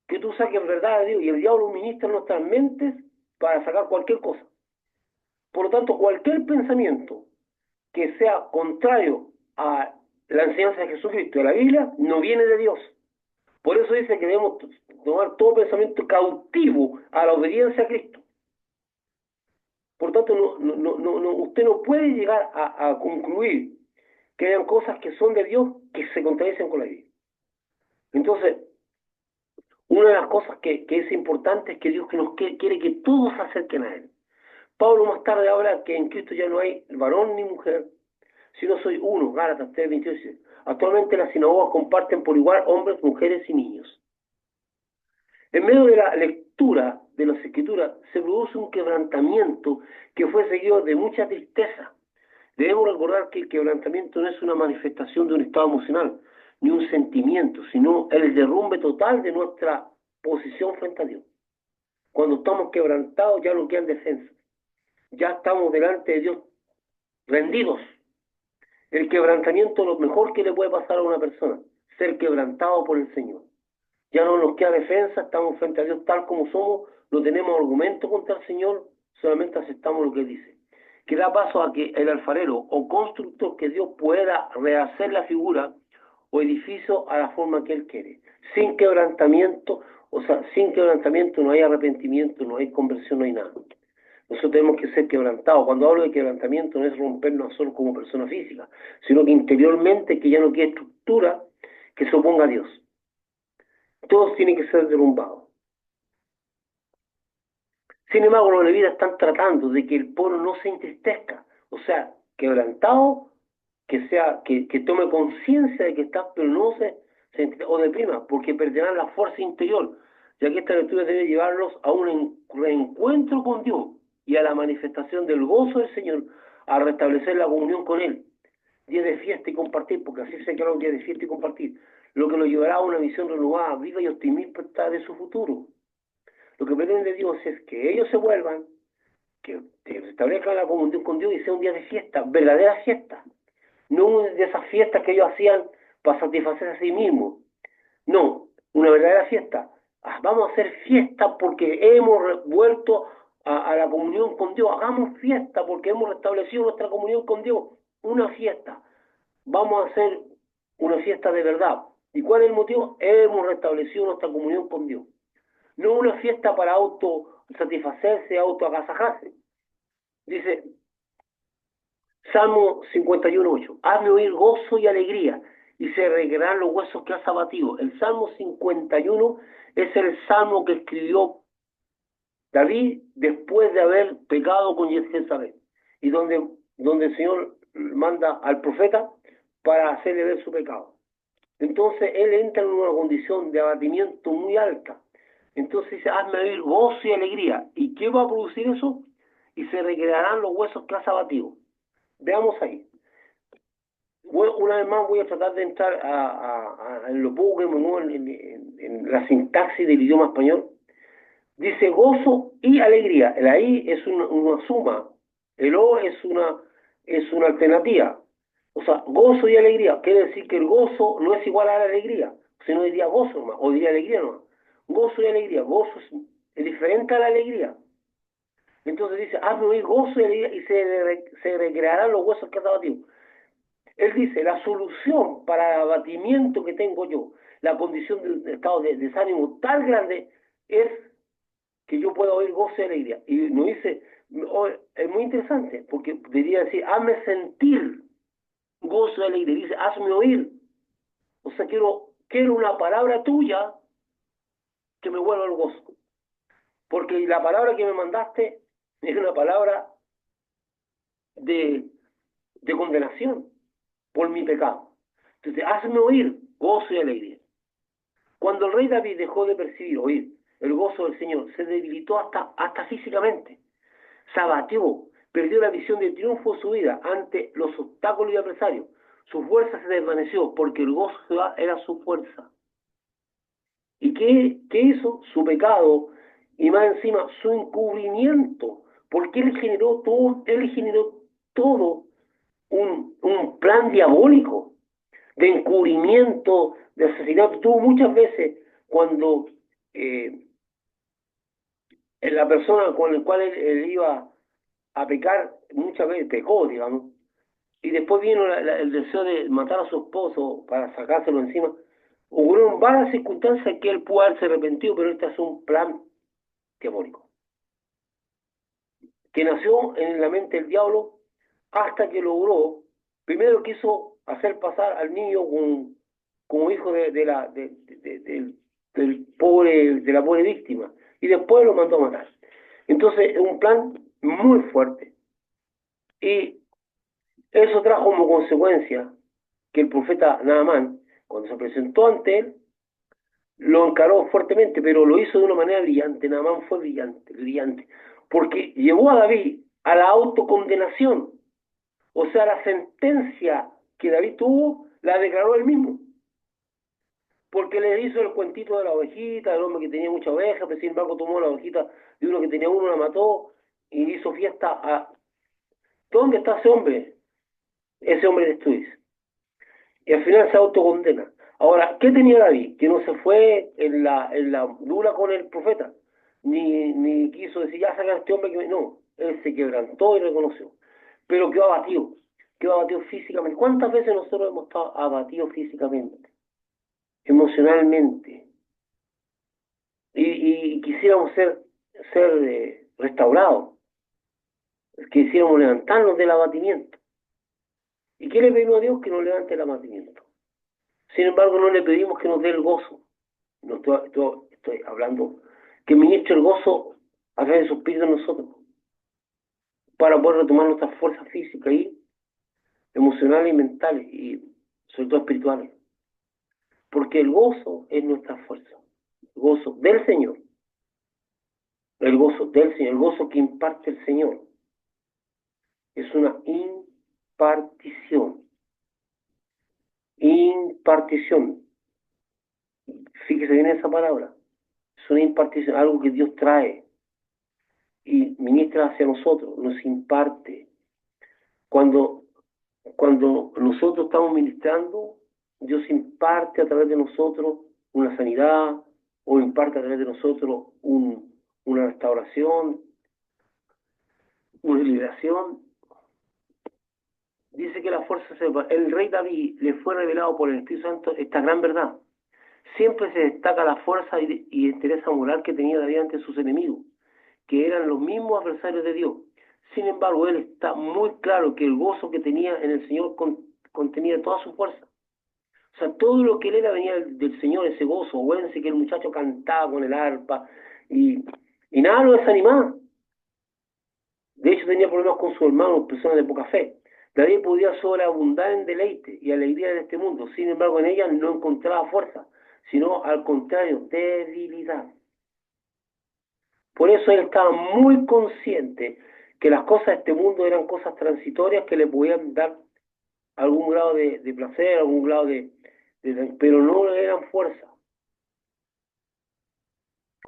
que tú saques verdad de Dios, y el diablo ministra en nuestras mentes para sacar cualquier cosa. Por lo tanto, cualquier pensamiento que sea contrario a la enseñanza de Jesucristo de la Biblia no viene de Dios. Por eso dice que debemos tomar todo pensamiento cautivo a la obediencia a Cristo. Por tanto, usted no puede llegar a concluir que hayan cosas que son de Dios que se contradicen con la Biblia. Entonces, una de las cosas que es importante es que Dios quiere que todos se acerquen a Él. Pablo más tarde habla que en Cristo ya no hay varón ni mujer, sino soy uno, Gálatas 3:28. Actualmente las sinagogas comparten por igual hombres, mujeres y niños. En medio de la lectura de las Escrituras se produce un quebrantamiento que fue seguido de mucha tristeza. Debemos recordar que el quebrantamiento no es una manifestación de un estado emocional, ni un sentimiento, sino el derrumbe total de nuestra posición frente a Dios. Cuando estamos quebrantados ya no quedan defensas. Ya estamos delante de Dios rendidos. El quebrantamiento es lo mejor que le puede pasar a una persona, ser quebrantado por el Señor. Ya no nos queda defensa, estamos frente a Dios tal como somos, no tenemos argumento contra el Señor, solamente aceptamos lo que dice. Que da paso a que el alfarero o constructor que Dios pueda rehacer la figura o edificio a la forma que Él quiere. Sin quebrantamiento, o sea, sin quebrantamiento no hay arrepentimiento, no hay conversión, no hay nada. Nosotros tenemos que ser quebrantados. Cuando hablo de quebrantamiento no es rompernos solo como persona física, sino que interiormente que ya no quede estructura que se oponga a Dios. Todos tienen que ser derrumbados. Sin embargo, los levitas están tratando de que el pueblo no se entristezca, o sea, quebrantado, que tome conciencia de que está, pero no o deprima, porque perderán la fuerza interior, ya que esta lectura debe llevarlos a un reencuentro con Dios y a la manifestación del gozo del Señor, a restablecer la comunión con Él. Día de fiesta y compartir, porque así se queda un día de fiesta y compartir, lo que lo llevará a una visión renovada, viva y optimista de su futuro. Lo que pretende Dios es que ellos se vuelvan, que establezcan la comunión con Dios y sea un día de fiesta, verdadera fiesta. No de esas fiestas que ellos hacían para satisfacer a sí mismos. No, una verdadera fiesta. Vamos a hacer fiesta porque hemos vuelto a la comunión con Dios. Hagamos fiesta porque hemos restablecido nuestra comunión con Dios. Una fiesta. Vamos a hacer una fiesta de verdad. ¿Y cuál es el motivo? Hemos restablecido nuestra comunión con Dios. No una fiesta para autosatisfacerse, autoagasajarse. Dice Salmo 51:8, hazme oír gozo y alegría, y se requerirán los huesos que has abatido. El Salmo 51 es el salmo que escribió David después de haber pecado con Jezabel, y donde el Señor manda al profeta para hacerle ver su pecado. Entonces él entra en una condición de abatimiento muy alta. Entonces dice, hazme oír gozo y alegría. ¿Y qué va a producir eso? Y se recrearán los huesos que has abatido. Veamos ahí. Una vez más voy a tratar de entrar en lo poco que me muevo en la sintaxis del idioma español. Dice gozo y alegría. El ahí es una suma. El o es una alternativa. O sea, gozo y alegría. Quiere decir que el gozo no es igual a la alegría. Si no diría gozo nomás, o diría alegría nomás. Gozo y alegría. Gozo es diferente a la alegría. Entonces dice, hazme oír gozo y alegría y se recrearán los huesos que has abatido. Él dice, la solución para el abatimiento que tengo yo, la condición del estado de desánimo tan grande, es que yo pueda oír gozo y alegría. Y nos dice, es muy interesante, porque debería decir, hazme sentir gozo y alegría. Dice, hazme oír. O sea, quiero una palabra tuya que me vuelva al gozo. Porque la palabra que me mandaste es una palabra de, de condenación por mi pecado. Entonces, hazme oír gozo y alegría. Cuando el rey David dejó de oír el gozo del Señor, se debilitó hasta físicamente, se abatió, perdió la visión de triunfo de su vida ante los obstáculos y adversarios. Su fuerza se desvaneció porque el gozo era su fuerza. ¿Y qué hizo? Su pecado y más encima su encubrimiento, porque él generó todo un plan diabólico de encubrimiento, de asesinato. Tuvo muchas veces cuando la persona con la cual él iba a pecar, muchas veces pecó, digamos, y después vino el deseo de matar a su esposo para sacárselo encima. Hubo varias circunstancias que él pudo haberse arrepentido, pero este es un plan diabólico, que nació en la mente del diablo hasta que logró, primero quiso hacer pasar al niño como hijo de la pobre víctima, y después lo mandó a matar. Entonces, es un plan muy fuerte. Y eso trajo como consecuencia que el profeta Naamán, cuando se presentó ante él, lo encaró fuertemente, pero lo hizo de una manera brillante. Naamán fue brillante, brillante, porque llevó a David a la autocondenación, o sea, la sentencia que David tuvo, la declaró él mismo, porque le hizo el cuentito de la ovejita, del hombre que tenía mucha oveja, pero sin embargo tomó la ovejita de uno que tenía uno, la mató, y hizo fiesta a... ¿Dónde está ese hombre? Ese hombre destruye. Y al final se autocondena. Ahora, ¿qué tenía David? Que no se fue en la dura con el profeta, ni quiso decir, ya saca a este hombre que... No, él se quebrantó y reconoció. Pero quedó abatido físicamente. ¿Cuántas veces nosotros hemos estado abatidos físicamente, emocionalmente? Y quisiéramos ser restaurados, quisiéramos levantarnos del abatimiento. ¿Y qué le pedimos a Dios? Que nos levante el abatimiento. Sin embargo, no le pedimos que nos dé el gozo. No estoy hablando que ministre el gozo a través de su espíritu en nosotros, para poder retomar nuestras fuerzas físicas y emocionales y mentales, y sobre todo espirituales. Porque el gozo es nuestra fuerza. El gozo del Señor. El gozo del Señor. El gozo que imparte el Señor. Es una impartición. Impartición. Fíjese bien esa palabra. Es una impartición, algo que Dios trae y ministra hacia nosotros, nos imparte. Cuando, cuando nosotros estamos ministrando, Dios imparte a través de nosotros una sanidad, o imparte a través de nosotros una restauración, una liberación. Dice que la fuerza el rey David le fue revelado por el Espíritu Santo esta gran verdad. Siempre se destaca la fuerza y entereza moral que tenía David ante sus enemigos, que eran los mismos adversarios de Dios. Sin embargo, él está muy claro que el gozo que tenía en el Señor contenía toda su fuerza. O sea, todo lo que él era venía del Señor, ese gozo. Acuérdense que el muchacho cantaba con el arpa y nada lo desanimaba. De hecho, tenía problemas con sus hermanos, personas de poca fe. David podía sobreabundar en deleite y alegría de este mundo. Sin embargo, en ella no encontraba fuerza, sino al contrario, debilidad. Por eso él estaba muy consciente que las cosas de este mundo eran cosas transitorias que le podían dar algún grado de placer, algún grado pero no eran fuerza.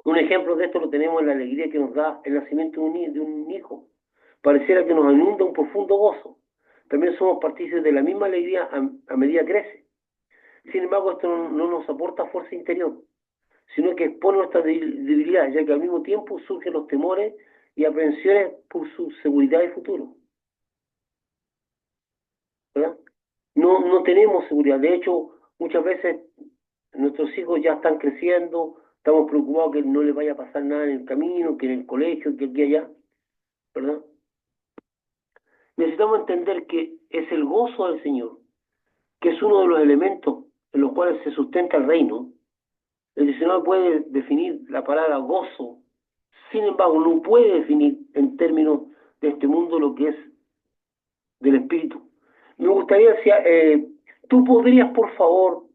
Un ejemplo de esto lo tenemos en la alegría que nos da el nacimiento de un hijo. Pareciera que nos inunda un profundo gozo. También somos partícipes de la misma alegría a medida que crece. Sin embargo, esto no nos aporta fuerza interior, sino que expone nuestra debilidad, ya que al mismo tiempo surgen los temores y aprensiones por su seguridad y futuro. ¿Verdad? No tenemos seguridad. De hecho, muchas veces nuestros hijos ya están creciendo, estamos preocupados que no les vaya a pasar nada en el camino, que en el colegio, que aquí y allá, ¿verdad? Necesitamos entender que es el gozo del Señor, que es uno de los elementos en los cuales se sustenta el reino. El diccionario puede definir la palabra gozo, sin embargo, no puede definir en términos de este mundo lo que es del espíritu. Me gustaría, si tú podrías, por favor,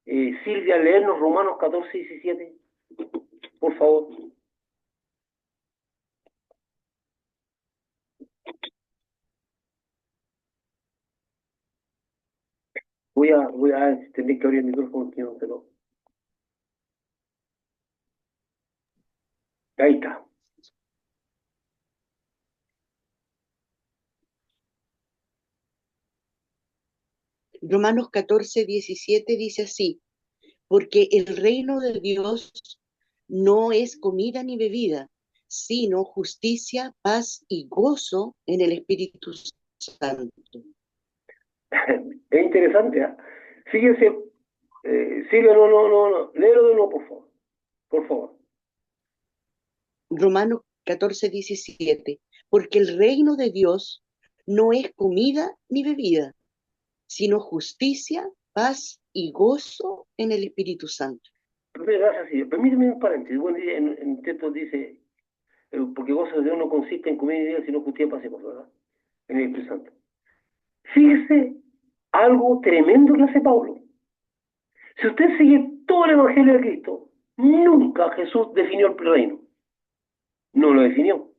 Silvia, leernos Romanos 14 y 17, por favor. Voy a tener que abrir el micrófono, que no se lo... Ahí está. Romanos 14, 17 dice así: porque el reino de Dios no es comida ni bebida, sino justicia, paz y gozo en el Espíritu Santo. Es interesante, ¿eh? Fíjense, Silvia, no, léelo de nuevo, por favor. Por favor. Romanos 14, 17. Porque el reino de Dios no es comida ni bebida, sino justicia, paz y gozo en el Espíritu Santo. Gracias, Silvia. Permíteme un paréntesis. Bueno, en texto dice, porque gozo de Dios no consiste en comer y bebida, sino justicia, paz y gozo, ¿verdad? En el Espíritu Santo. Fíjese algo tremendo que hace Pablo. Si usted sigue todo el Evangelio de Cristo, nunca Jesús definió el reino. No lo definió.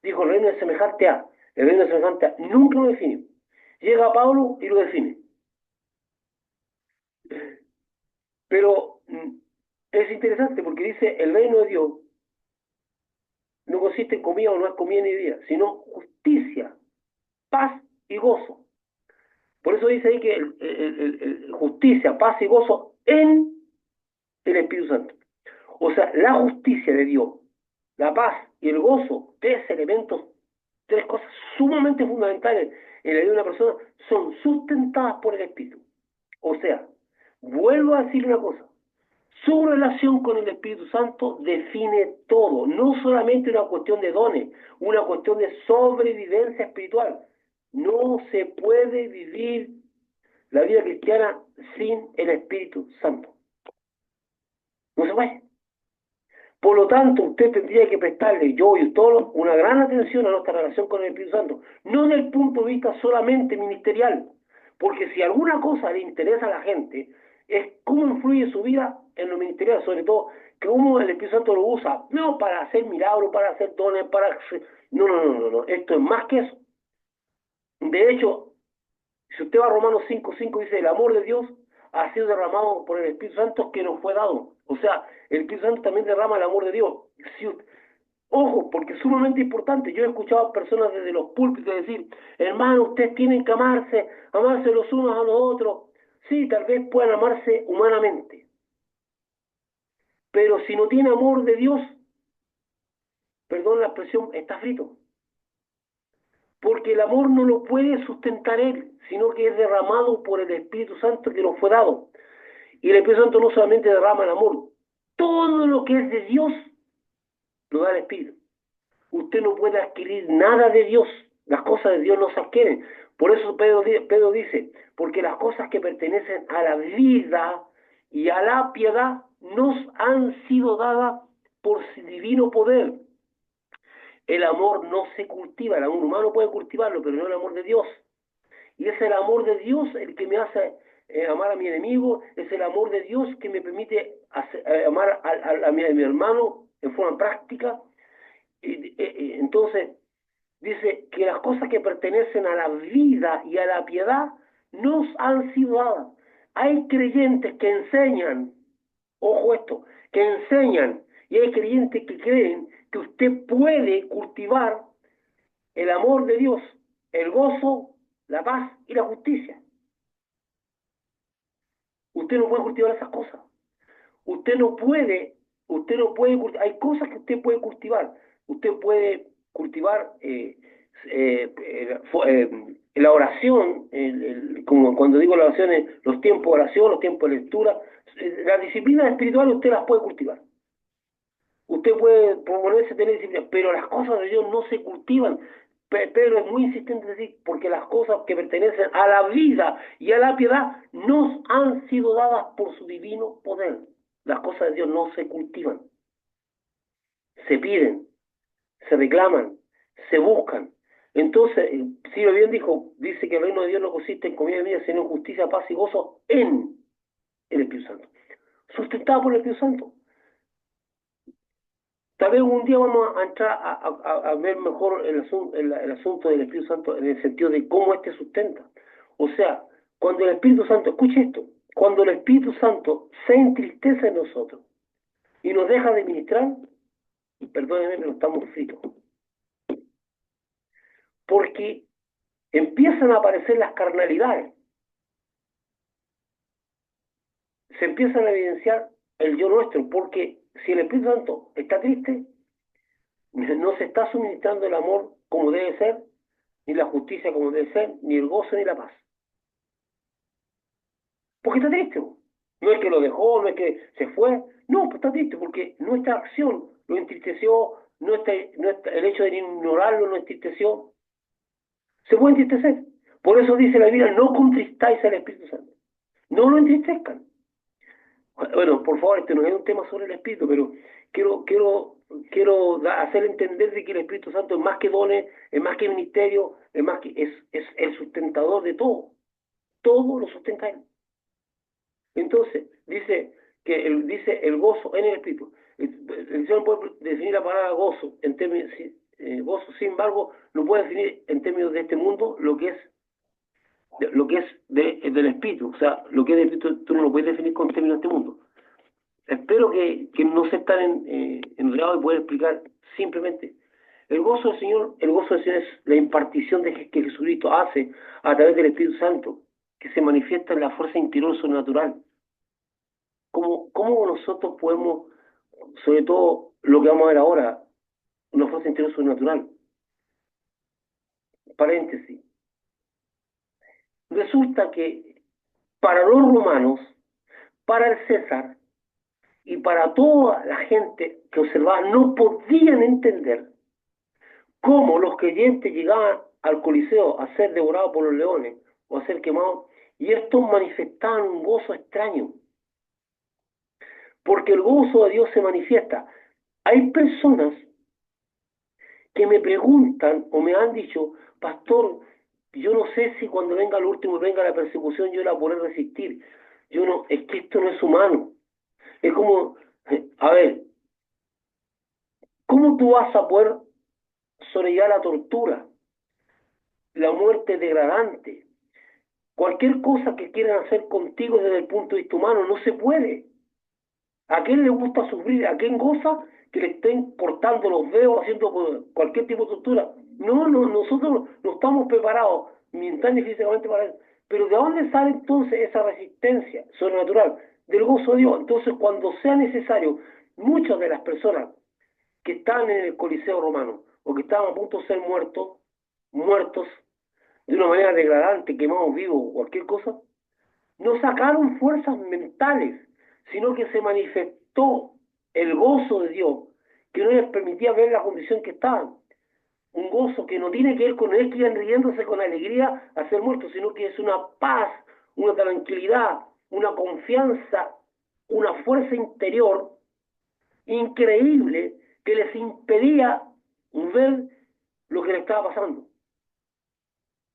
Dijo, el reino es semejante a, el reino es semejante a, nunca lo definió. Llega Pablo y lo define. Pero es interesante porque dice, el reino de Dios no consiste en comida o no es comida ni bebida, sino justicia, paz y gozo. Por eso dice ahí que justicia, paz y gozo en el Espíritu Santo. O sea, la justicia de Dios, la paz y el gozo, tres elementos, tres cosas sumamente fundamentales en la vida de una persona, son sustentadas por el Espíritu. O sea, vuelvo a decir una cosa, su relación con el Espíritu Santo define todo, no solamente una cuestión de dones, una cuestión de sobrevivencia espiritual. No se puede vivir la vida cristiana sin el Espíritu Santo. No se puede. Por lo tanto, usted tendría que prestarle, yo y todos, una gran atención a nuestra relación con el Espíritu Santo, no desde el punto de vista solamente ministerial, porque si alguna cosa le interesa a la gente, es cómo influye su vida en lo ministerial, sobre todo, que cómo el Espíritu Santo lo usa, no para hacer milagros, para hacer dones, para... No, esto es más que eso. De hecho, si usted va a Romanos 5:5 dice, el amor de Dios ha sido derramado por el Espíritu Santo que nos fue dado. O sea, el Espíritu Santo también derrama el amor de Dios. Si, ojo, porque es sumamente importante. Yo he escuchado a personas desde los púlpitos decir, hermano, ustedes tienen que amarse los unos a los otros. Sí, tal vez puedan amarse humanamente. Pero si no tiene amor de Dios, perdón la expresión, está frito. Porque el amor no lo puede sustentar él, sino que es derramado por el Espíritu Santo que nos fue dado. Y el Espíritu Santo no solamente derrama el amor, todo lo que es de Dios lo da el Espíritu. Usted no puede adquirir nada de Dios, las cosas de Dios no se adquieren. Por eso Pedro dice, porque las cosas que pertenecen a la vida y a la piedad nos han sido dadas por su divino poder. El amor no se cultiva, el amor humano puede cultivarlo, pero no el amor de Dios. Y es el amor de Dios el que me hace amar a mi enemigo, es el amor de Dios que me permite amar a mi hermano en forma práctica. Entonces, dice que las cosas que pertenecen a la vida y a la piedad nos han sido dadas. Hay creyentes que enseñan, ojo esto, que enseñan, y hay creyentes que creen que usted puede cultivar el amor de Dios, el gozo, la paz y la justicia. Usted no puede cultivar esas cosas. Usted no puede, hay cosas que usted puede cultivar. Usted puede cultivar la oración, como cuando digo la oración, los tiempos de oración, los tiempos de lectura. Las disciplinas espirituales usted las puede cultivar. Usted puede proponerse tener disciplina, pero las cosas de Dios no se cultivan. Pedro es muy insistente en decir, porque las cosas que pertenecen a la vida y a la piedad nos han sido dadas por su divino poder. Las cosas de Dios no se cultivan, se piden, se reclaman, se buscan. Entonces, si lo bien dice que el reino de Dios no consiste en comida y bebida, sino en justicia, paz y gozo en el Espíritu Santo. Sustentado por el Espíritu Santo. Tal vez un día vamos a entrar a ver mejor el asunto del Espíritu Santo en el sentido de cómo éste sustenta. O sea, cuando el Espíritu Santo, escuche esto, cuando el Espíritu Santo se entristece en nosotros y nos deja de ministrar, perdónenme, pero estamos fritos. Porque empiezan a aparecer las carnalidades. Se empiezan a evidenciar el yo nuestro, porque si el Espíritu Santo está triste, no se está suministrando el amor como debe ser, ni la justicia como debe ser, ni el gozo ni la paz. Porque está triste. No es que lo dejó, no es que se fue, no, pues está triste porque nuestra acción lo entristeció, el hecho de ignorarlo lo entristeció. Se puede entristecer. Por eso dice la Biblia, no contristáis al Espíritu Santo. No lo entristezcan. Bueno, por favor, este no es un tema sobre el Espíritu, pero quiero hacer entender de que el Espíritu Santo es más que dones, es más que ministerio, es más que es el sustentador de todo. todo lo sustenta Él. Entonces, dice el gozo en el Espíritu. El Señor puede definir la palabra gozo en términos, gozo, sin embargo, no puede definir en términos de este mundo del Espíritu. O sea, lo que es del Espíritu tú no lo puedes definir con términos de este mundo. Espero que no se están enredados y poder explicar simplemente. El gozo del Señor es la impartición que Jesucristo hace a través del Espíritu Santo, que se manifiesta en la fuerza interior sobrenatural. ¿Cómo nosotros podemos, sobre todo lo que vamos a ver ahora, una fuerza interior sobrenatural? Paréntesis. Resulta que para los romanos, para el César y para toda la gente que observaba, no podían entender cómo los creyentes llegaban al Coliseo a ser devorados por los leones o a ser quemados, y estos manifestaban un gozo extraño, porque el gozo de Dios se manifiesta. Hay personas que me preguntan o me han dicho, pastor, yo no sé si cuando venga el último y venga la persecución yo la podré resistir. Yo no, es que esto no es humano. Es como, a ver, ¿cómo tú vas a poder sobrellevar la tortura, la muerte degradante, cualquier cosa que quieran hacer contigo desde el punto de vista humano? No se puede. ¿A quién le gusta sufrir? ¿A quién goza que le estén cortando los dedos, haciendo cualquier tipo de tortura? No, nosotros no estamos preparados mental ni físicamente para eso. Pero ¿de dónde sale entonces esa resistencia sobrenatural? Del gozo de Dios. Entonces, cuando sea necesario, muchas de las personas que estaban en el Coliseo romano o que estaban a punto de ser muertos de una manera degradante, quemados vivos, cualquier cosa, no sacaron fuerzas mentales, sino que se manifestó el gozo de Dios, que no les permitía ver la condición que estaban. Un gozo que no tiene que ver con ellos que iban riéndose con alegría a ser muertos, sino que es una paz, una tranquilidad, una confianza, una fuerza interior increíble que les impedía ver lo que les estaba pasando.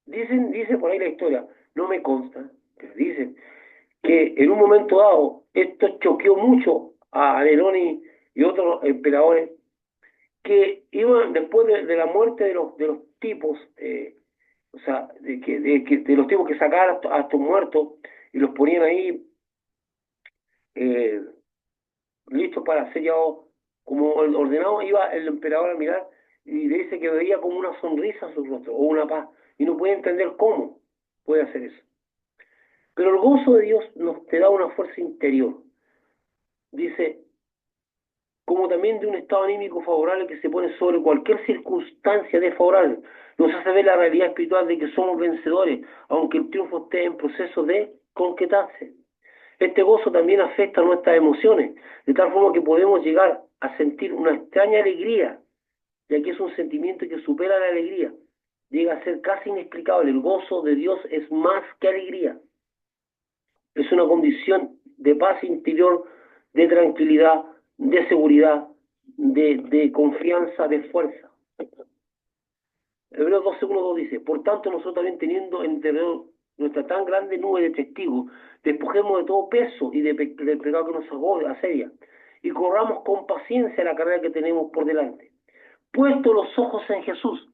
Dice por ahí la historia, no me consta, pero dicen que en un momento dado esto choqueó mucho a Nerón y otros emperadores que iban después de la muerte de los tipos, o sea, de los tipos que sacaban a estos muertos y los ponían ahí eh, listos para ser llevados como ordenado, iba el emperador a mirar y le dice que veía como una sonrisa en su rostro o una paz y no puede entender cómo puede hacer eso. Pero el gozo de Dios nos te da una fuerza interior. Dice, como también de un estado anímico favorable que se pone sobre cualquier circunstancia desfavorable. Nos hace ver la realidad espiritual de que somos vencedores, aunque el triunfo esté en proceso de concretarse. Este gozo también afecta nuestras emociones, de tal forma que podemos llegar a sentir una extraña alegría, ya que es un sentimiento que supera la alegría. Llega a ser casi inexplicable. El gozo de Dios es más que alegría. Es una condición de paz interior, de tranquilidad, de seguridad, de confianza, de fuerza. Hebreos 12:1-2 dice, por tanto nosotros también teniendo entre nuestra tan grande nube de testigos, despojemos de todo peso y del pecado que nos asedia, y corramos con paciencia la carrera que tenemos por delante. Puesto los ojos en Jesús,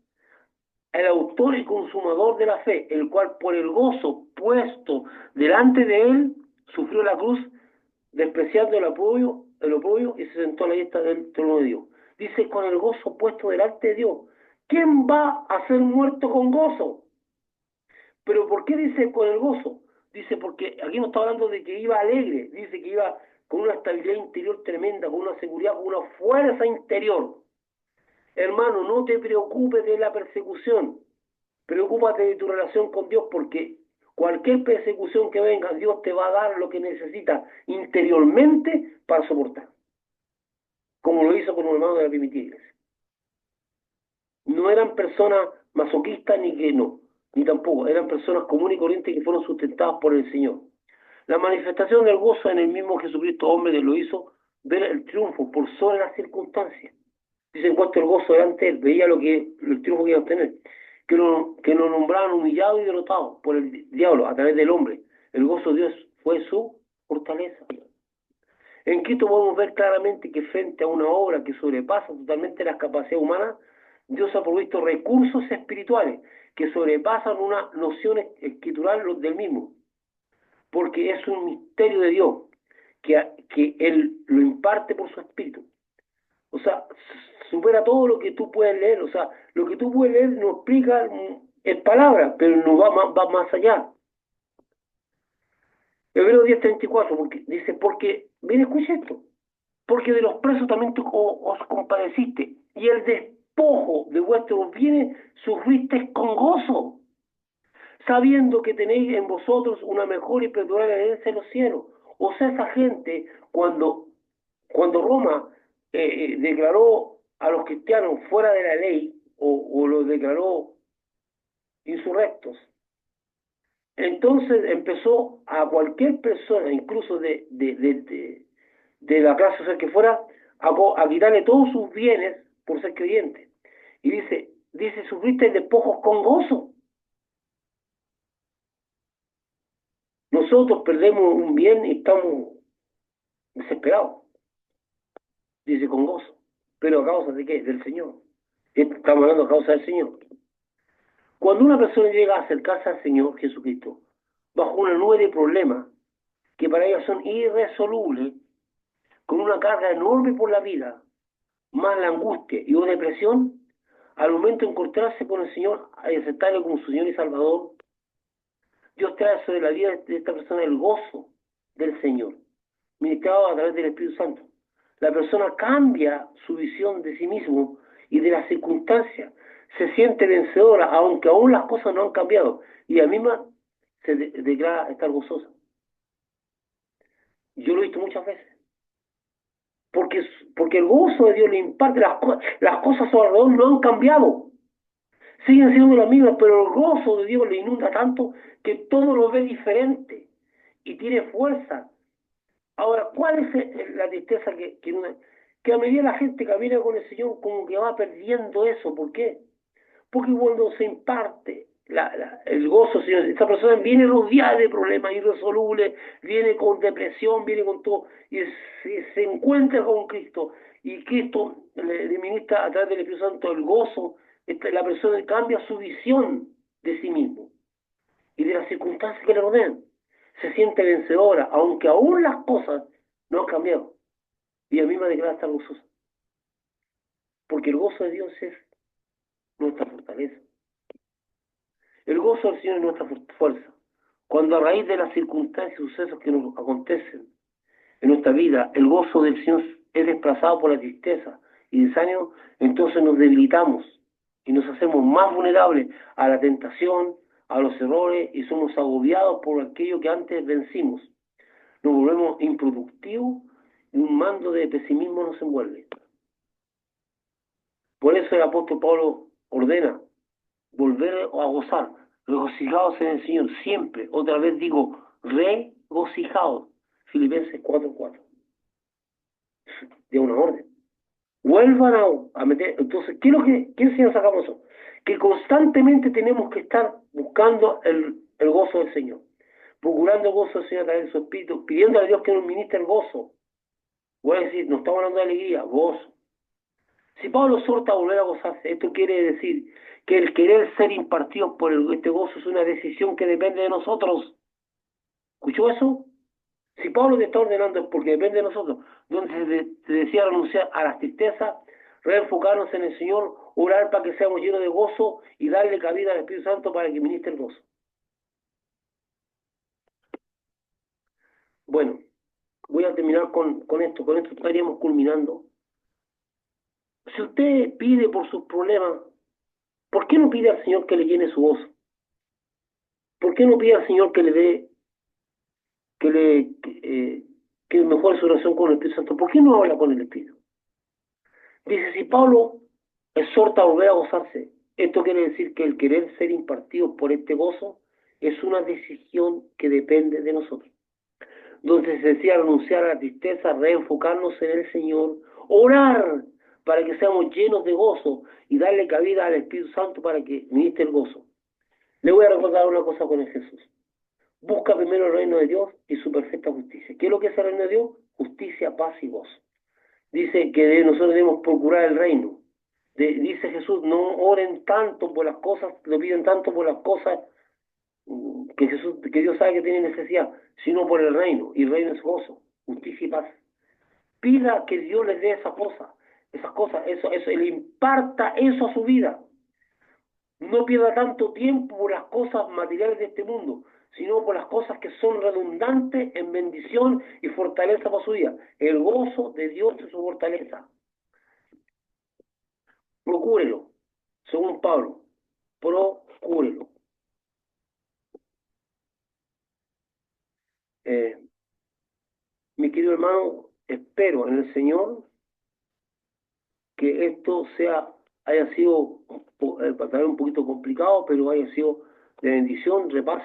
el autor y consumador de la fe, el cual por el gozo puesto delante de él, sufrió la cruz, despreciando el oprobio y se sentó a la diestra del trono de Dios. Dice, con el gozo puesto delante de Dios. ¿Quién va a ser muerto con gozo? ¿Pero por qué dice con el gozo? Dice, porque aquí no está hablando de que iba alegre, dice que iba con una estabilidad interior tremenda, con una seguridad, con una fuerza interior. Hermano, no te preocupes de la persecución, preocúpate de tu relación con Dios, porque cualquier persecución que venga, Dios te va a dar lo que necesitas interiormente para soportar, como lo hizo con los hermanos de la primitiva iglesia. No eran personas masoquistas ni tampoco, eran personas comunes y corrientes que fueron sustentadas por el Señor. La manifestación del gozo en el mismo Jesucristo, hombre, lo hizo ver el triunfo por sobre las circunstancias. Dice, en cuanto el gozo delante de él, veía el triunfo que iba a obtener. que nos nombraban humillados y derrotados por el diablo a través del hombre. El gozo de Dios fue su fortaleza. En Cristo podemos ver claramente que frente a una obra que sobrepasa totalmente las capacidades humanas, Dios ha provisto recursos espirituales que sobrepasan una noción escritural del mismo, porque es un misterio de Dios que Él lo imparte por su espíritu. O sea, supera todo lo que tú puedes leer. O sea, lo que tú puedes leer no explica en palabras, pero no va más allá. Hebreos 10:34, porque dice, porque, mire, escucha esto, porque de los presos también tú os compadeciste, y el despojo de vuestros bienes sufristeis con gozo, sabiendo que tenéis en vosotros una mejor y perdurable herencia en los cielos. O sea, esa gente, cuando Roma declaró a los cristianos fuera de la ley, o los declaró insurrectos, entonces empezó a cualquier persona, incluso de la clase social que fuera, a quitarle todos sus bienes por ser creyente. Y dice, sufriste despojos con gozo. Nosotros perdemos un bien y estamos desesperados, dice con gozo. ¿Pero a causa de qué? Del Señor. Estamos hablando a causa del Señor. Cuando una persona llega a acercarse al Señor Jesucristo, bajo una nube de problemas que para ellos son irresolubles, con una carga enorme por la vida, más la angustia y una depresión, al momento de encontrarse con el Señor y aceptarlo como su Señor y Salvador, Dios trae sobre la vida de esta persona el gozo del Señor, ministrado a través del Espíritu Santo. La persona cambia su visión de sí mismo y de las circunstancias, se siente vencedora, aunque aún las cosas no han cambiado, y ella misma se declara estar gozosa. Yo lo he visto muchas veces. Porque, porque el gozo de Dios le imparte, las cosas a su alrededor no han cambiado. Siguen siendo las mismas, pero el gozo de Dios le inunda tanto que todo lo ve diferente y tiene fuerza. Ahora, ¿cuál es la tristeza que a medida la gente camina con el Señor como que va perdiendo eso? ¿Por qué? Porque cuando se imparte el gozo, Señor, esta persona viene rodeada de problemas irresolubles, viene con depresión, viene con todo, y se encuentra con Cristo, y Cristo le ministra a través del Espíritu Santo el gozo, la persona cambia su visión de sí mismo y de las circunstancias que le rodean. Se siente vencedora, aunque aún las cosas no han cambiado. Y a mí me declara estar gozosa. Porque el gozo de Dios es nuestra fortaleza. El gozo del Señor es nuestra fuerza. Cuando a raíz de las circunstancias y sucesos que nos acontecen en nuestra vida, el gozo del Señor es desplazado por la tristeza y desánimo, entonces nos debilitamos y nos hacemos más vulnerables a la tentación, a los errores, y somos agobiados por aquello que antes vencimos. Nos volvemos improductivos y un mando de pesimismo nos envuelve. Por eso el apóstol Pablo ordena volver a gozar, regocijados en el Señor, siempre, otra vez digo, regocijados. Filipenses 4:4. De una orden. Vuelvan a meter. Entonces, ¿qué enseñanza sacamos eso? Que constantemente tenemos que estar buscando el gozo del Señor, procurando el gozo del Señor a través de su Espíritu, pidiendo a Dios que nos ministre el gozo. Voy a decir, no estamos hablando de alegría, gozo. Si Pablo exhorta a volver a gozarse, esto quiere decir que el querer ser impartido por este gozo es una decisión que depende de nosotros. ¿Escuchó eso? Si Pablo te está ordenando es porque depende de nosotros. Donde se decía renunciar a las tristezas, reenfocarnos en el Señor, orar para que seamos llenos de gozo y darle cabida al Espíritu Santo para que ministre el gozo. Bueno, voy a terminar con esto. Con esto estaríamos culminando. Si usted pide por sus problemas, ¿por qué no pide al Señor que le llene su gozo? ¿Por qué no pide al Señor que le dé, que mejore su relación con el Espíritu Santo? ¿Por qué no habla con el Espíritu? Dice, si Pablo exhorta a volver a gozarse, esto quiere decir que el querer ser impartido por este gozo es una decisión que depende de nosotros. Donde se decía renunciar a la tristeza, reenfocarnos en el Señor, orar para que seamos llenos de gozo y darle cabida al Espíritu Santo para que ministre el gozo. Le voy a recordar una cosa con el Jesús. Busca primero el reino de Dios y su perfecta justicia. ¿Qué es lo que es el reino de Dios? Justicia, paz y gozo. Dice que nosotros debemos procurar el reino. Dice Jesús, no oren tanto por las cosas, no piden tanto por las cosas que Dios sabe que tiene necesidad, sino por el reino. Y el reino es gozo, justicia y paz. Pida que Dios les dé esas cosas, eso, le imparta eso a su vida. No pierda tanto tiempo por las cosas materiales de este mundo, sino por las cosas que son redundantes en bendición y fortaleza para su vida. El gozo de Dios es su fortaleza. Procúrelo, según Pablo, procúrelo. Mi querido hermano, espero en el Señor que esto haya sido tal vez un poquito complicado, pero haya sido de bendición. Repase